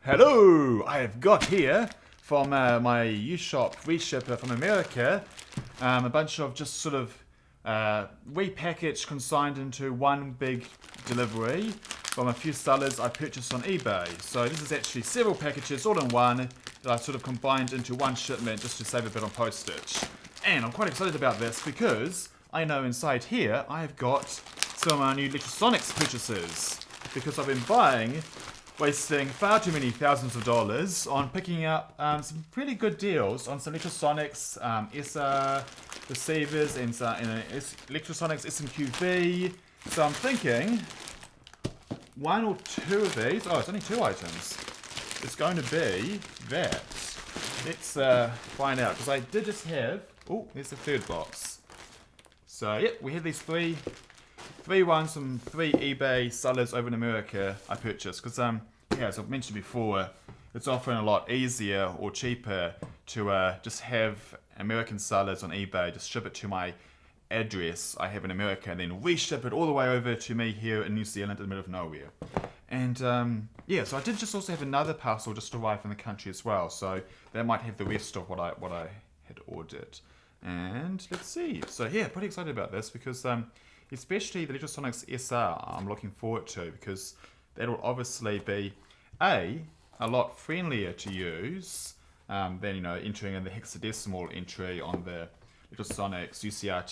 Hello! I have got here from my U-Shop reshipper from America a bunch of just sort of repackaged, consigned into one big delivery from a few sellers I purchased on eBay. So this is actually several packages all in one that I've sort of combined into one shipment just to save a bit on postage. And I'm quite excited about this because I know inside here I've got some new Lectrosonics purchases because I've been wasting far too many thousands of dollars on picking up some pretty good deals on some Lectrosonics SRa receivers and Lectrosonics SMQV. So I'm thinking one or two of these, oh, it's only two items, it's going to be that. Let's find out, because I did just have, oh, there's the third box. So yeah, we have these three ones from three eBay sellers over in America I purchased, because yeah, as I've mentioned before, it's often a lot easier or cheaper to just have American sellers on eBay just ship it to my address I have in America and then reship it all the way over to me here in New Zealand in the middle of nowhere. And yeah, so I did just also have another parcel just arrive in the country as well, so that might have the rest of what I had ordered. And let's see. So yeah, pretty excited about this because especially the Lectrosonics SR I'm looking forward to, because that will obviously be a lot friendlier to use than, you know, entering in the hexadecimal entry on the Lectrosonics UCR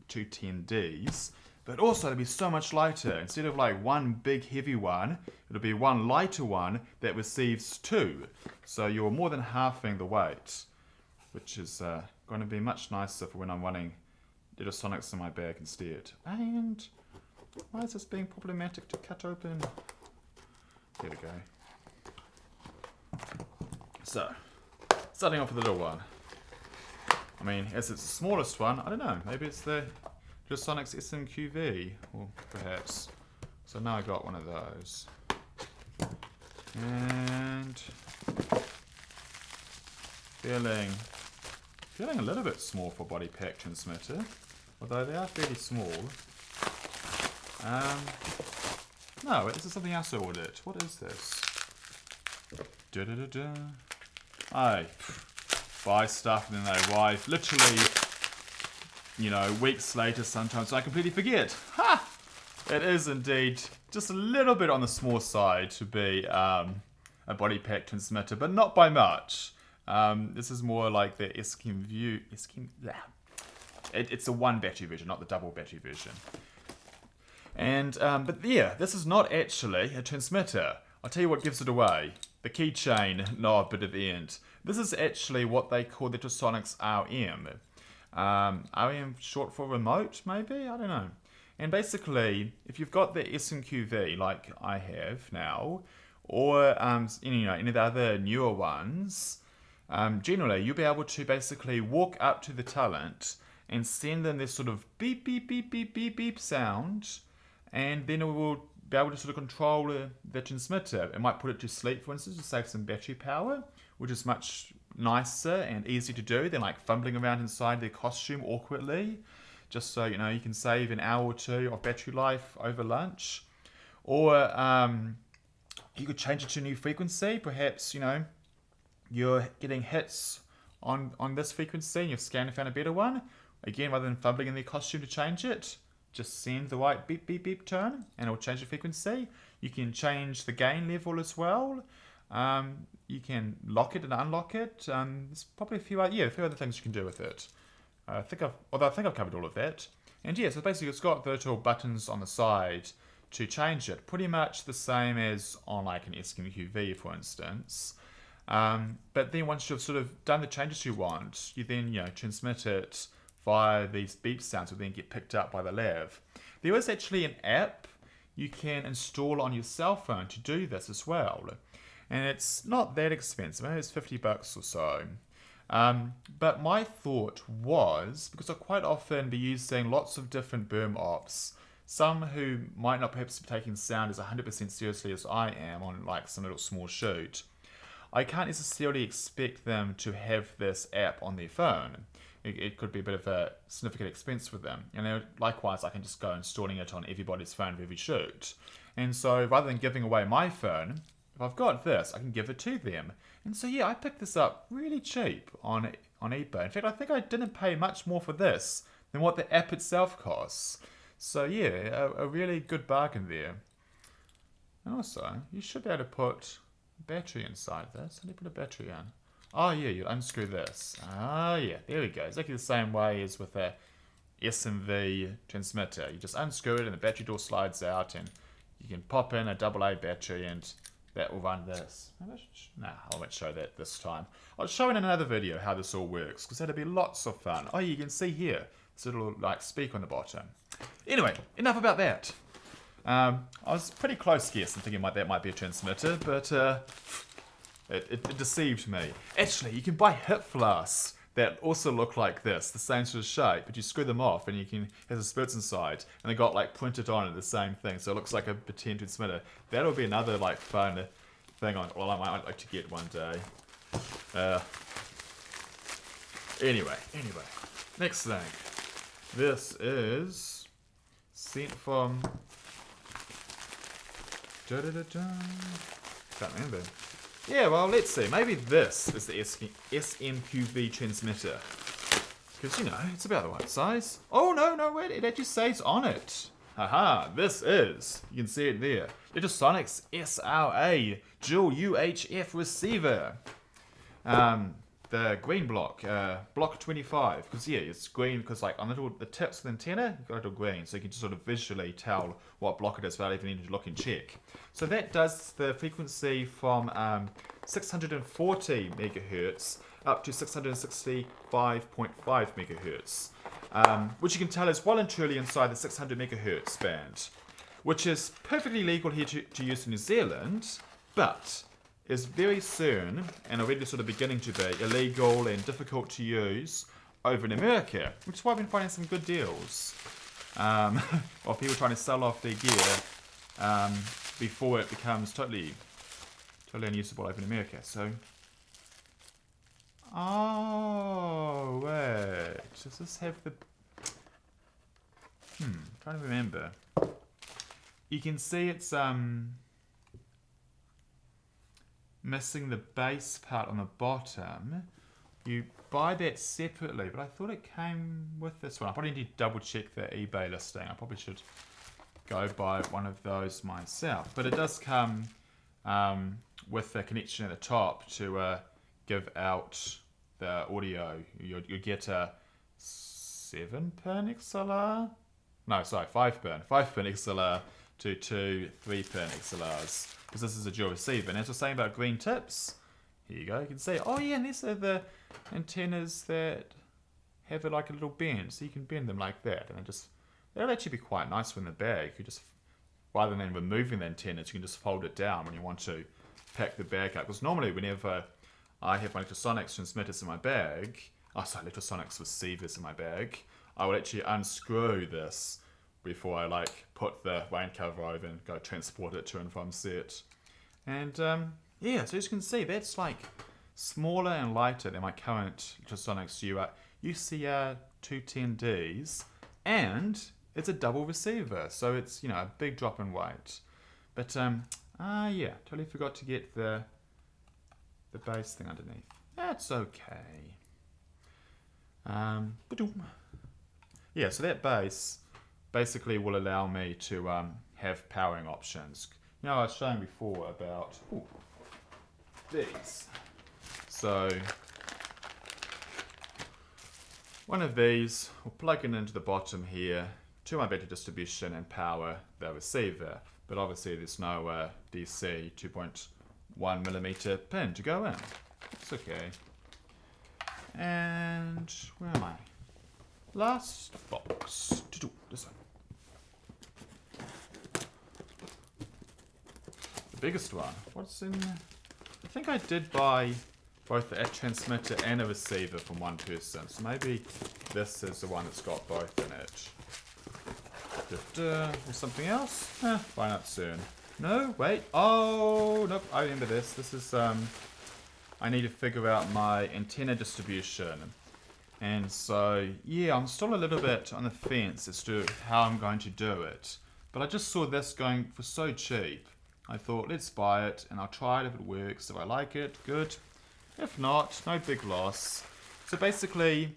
210Ds, but also it'll be so much lighter. Instead of like one big heavy one, it'll be one lighter one that receives two. So you're more than halving the weight, which is going to be much nicer for when I'm running Lectrosonics in my bag instead. And why is this being problematic to cut open? There we go. So, starting off with the little one. I mean, as it's the smallest one, I don't know, maybe it's the Lectrosonics SMQV, or perhaps. So now I got one of those. And feeling a little bit small for body pack transmitter, although they are fairly small. No, this is something else I ordered. What is this? I buy stuff and then they arrive literally, you know, weeks later sometimes, so I completely forget. Ha! It is indeed just a little bit on the small side to be a body pack transmitter, but not by much. This is more like the it's the one battery version, not the double battery version. And but yeah, this is not actually a transmitter. I'll tell you what gives it away. The keychain knob bit at the end. This is actually what they call the Lectrosonics RM. RM short for remote, maybe? I don't know. And basically, if you've got the SMQV like I have now, or you know, any of the other newer ones, generally you'll be able to basically walk up to the talent and send them this sort of beep beep beep beep beep beep sound, and then it will be able to sort of control the transmitter. It might put it to sleep, for instance, to save some battery power, which is much nicer and easier to do than like fumbling around inside their costume awkwardly, just so you know you can save an hour or two of battery life over lunch. Or you could change it to a new frequency. Perhaps, you know, you're getting hits on this frequency and you've scanned and found a better one. Again, rather than fumbling in their costume to change it, just send the right beep beep beep tone and it'll change the frequency. You can change the gain level as well. You can lock it and unlock it. There's probably a few other things you can do with it. I think I've covered all of that. And yeah, so basically it's got virtual buttons on the side to change it. Pretty much the same as on like an SMQV, for instance. But then once you've sort of done the changes you want, you then, you know, transmit it via these beep sounds will then get picked up by the lav. There is actually an app you can install on your cell phone to do this as well. And it's not that expensive, maybe it's $50 or so. But my thought was, because I'll quite often be using lots of different boom ops, some who might not perhaps be taking sound as 100% seriously as I am on like some little small shoot, I can't necessarily expect them to have this app on their phone. It could be a bit of a significant expense for them. And then likewise, I can just go installing it on everybody's phone for every shoot. And so rather than giving away my phone, if I've got this, I can give it to them. And so yeah, I picked this up really cheap on eBay. In fact, I think I didn't pay much more for this than what the app itself costs. So yeah, a really good bargain there. And also, you should be able to put a battery inside this. How do you put a battery in? Oh yeah, you unscrew this. Ah yeah, there we go. Exactly the same way as with a S&V transmitter. You just unscrew it and the battery door slides out and you can pop in a AA battery and that will run this. Nah, I won't show that this time. I'll show in another video how this all works because that'll be lots of fun. Oh, you can see here, this little like speaker on the bottom. Anyway, enough about that. I was pretty close guessing thinking that might be a transmitter, but it deceived me. Actually, you can buy hip flasks that also look like this, the same sort of shape, but you screw them off and you can have the spirits inside, and they got like printed on it the same thing, so it looks like a pretend transmitter. That'll be another like fun thing on. Well, I might like to get one day. Anyway, next thing. This is sent from. Can't remember. Yeah, well, let's see. Maybe this is the SMQV transmitter. Because, you know, it's about the right size. Oh, no, wait. It actually says on it. Haha, this is. You can see it there. Lectrosonics SRa dual UHF receiver. The green block, block 25. Because, yeah, it's green because, like, on the tips of the antenna, you've got a little green. So you can just sort of visually tell what block it is without even needing to look and check. So that does the frequency from 640 megahertz up to 665.5 megahertz, which you can tell is well and truly inside the 600 megahertz band, which is perfectly legal here to use in New Zealand, but is very soon, and already sort of beginning to be, illegal and difficult to use over in America, which is why I've been finding some good deals. Or people trying to sell off their gear before it becomes totally unusable over in America. So, oh wait, does this have the? Trying to remember. You can see it's missing the base part on the bottom. You buy that separately, but I thought it came with this one. I probably need to double check the eBay listing. I probably should go buy one of those myself. But it does come with a connection at the top to give out the audio. You get a 7-pin XLR? No, sorry, 5-pin. 5-pin XLR to 2 3-pin XLRs. Because this is a dual receiver. And as I was saying about green tips, here you go, you can see, oh yeah, and these are the antennas that have like a little bend, so you can bend them like that, and they'll actually be quite nice in the bag. You just, rather than removing the antennas, you can just fold it down when you want to pack the bag up. Because normally whenever I have my Lectrosonics transmitters in my bag, Lectrosonics receivers in my bag, I will actually unscrew this before I like put the rain cover over and go transport it to and from set. And yeah, so as you can see, that's like smaller and lighter than my current Lectrosonics UCR 210Ds, and it's a double receiver, so it's, you know, a big drop in weight. But yeah, totally forgot to get the base thing underneath. That's okay. Yeah, so that base basically will allow me to have powering options. You know, I was showing before about these. So one of these will plug in into the bottom here to my battery distribution and power the receiver. But obviously there's no DC 2.1mm pin to go in. It's okay. And where am I? Last box. This one. The biggest one. What's in? I think I did buy both a transmitter and a receiver from one person, so maybe this is the one that's got both in it. Or something else? Find out soon. No, wait. Oh, nope. I remember this. This is I need to figure out my antenna distribution. And so, yeah, I'm still a little bit on the fence as to how I'm going to do it. But I just saw this going for so cheap. I thought, let's buy it and I'll try it if it works. If I like it, good. If not, no big loss. So basically,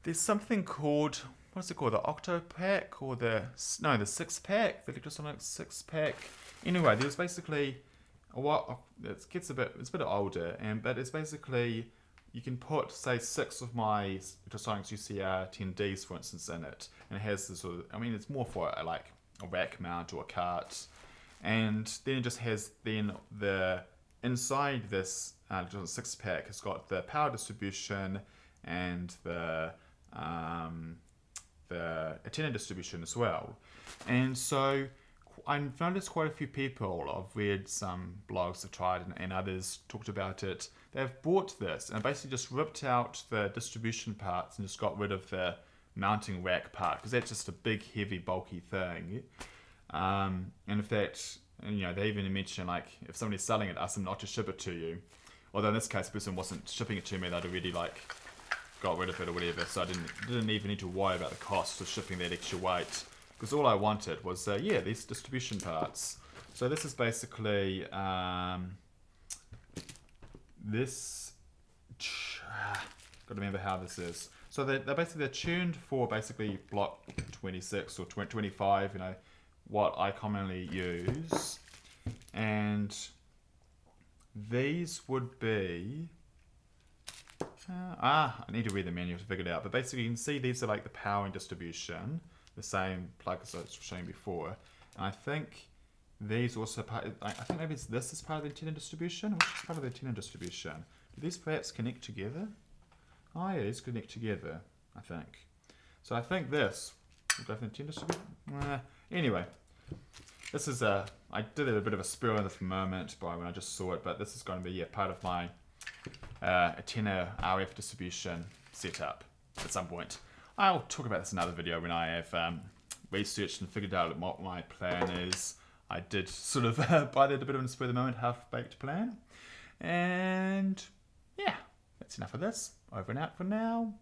there's something called, what's it called, the Octo Pack or the SIXPACK, the Lectrosonics SIXPACK. Anyway, there's basically it's a bit older, but it's basically you can put say 6 of my Lectrosonics UCR 10Ds for instance in it, and it has this sort of, I mean it's more for like a rack mount or a cart, and then it just has the inside this SIXPACK has got the power distribution and the antenna distribution as well. And so I've noticed quite a few people, I've read some blogs that tried and others talked about it, they've bought this and basically just ripped out the distribution parts and just got rid of the mounting rack part, because that's just a big heavy bulky thing. And if that, and, you know, they even mention like if somebody's selling it, ask them not to ship it to you. Although in this case the person wasn't shipping it to me, they'd already like got rid of it or whatever, so I didn't even need to worry about the cost of shipping that extra weight, because all I wanted was these distribution parts. So this is basically this. Got to remember how this is. So they're tuned for basically block 26 or 25. You know what I commonly use, and these would be. I need to read the manual to figure it out, but basically you can see these are like the power and distribution, the same plug as I was showing before, and I think these also I think maybe this is part of the antenna distribution. Which is part of the antenna distribution? Do these perhaps connect together? Oh yeah, these connect together, I think. So I think this will go for the antenna distribution. Anyway, this is I did a bit of a spur of the moment by when I just saw it, but this is going to be part of my antenna RF distribution setup at some point. I'll talk about this in another video when I have researched and figured out what my plan is. I did sort of buy that a bit of a spur of the moment, half-baked plan. And yeah, that's enough of this. Over and out for now.